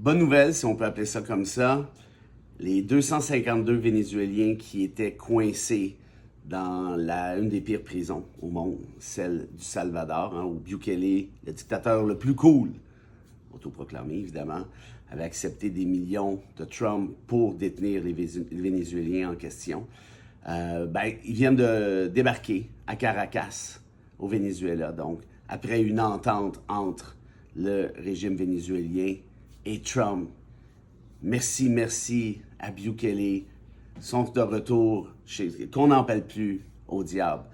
bonne nouvelle, si on peut appeler ça comme ça, les 252 Vénézuéliens qui étaient coincés dans une des pires prisons au monde, celle du Salvador, où Bukele, le dictateur le plus cool, autoproclamé évidemment, avait accepté des millions de Trump pour détenir les Vénézuéliens en question. Ils viennent de débarquer à Caracas, au Venezuela, donc après une entente entre le régime vénézuélien et Trump. Merci à Bukele, sont de retour, qu'on n'en parle plus au diable.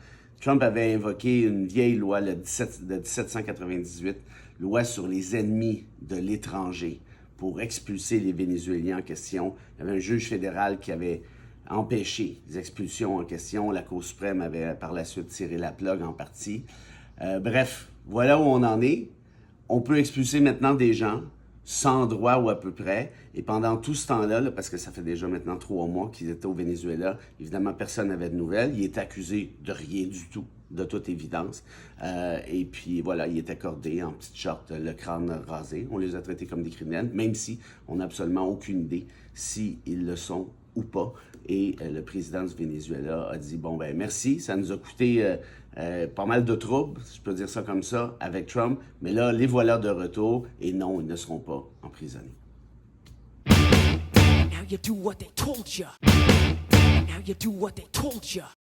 Trump avait invoqué une vieille loi de 1798, loi sur les ennemis de l'étranger, pour expulser les Vénézuéliens en question. Il y avait un juge fédéral qui avait empêché les expulsions en question. La Cour suprême avait par la suite tiré la plug en partie. Bref, voilà où on en est. On peut expulser maintenant des gens sans droit ou à peu près. Et pendant tout ce temps-là, parce que ça fait déjà maintenant 3 mois qu'ils étaient au Venezuela, évidemment, personne n'avait de nouvelles. Il est accusé de rien du tout, de toute évidence. Et puis voilà, il est accordé en petite short, le crâne rasé. On les a traités comme des criminels, même si on n'a absolument aucune idée s'ils le sont ou pas. Et le président du Venezuela a dit, bon ben merci, ça nous a coûté pas mal de troubles, je peux dire ça comme ça, avec Trump, mais là, les voilà de retour, et non, ils ne seront pas emprisonnés. Now you do what they told you. Now you do what they told you.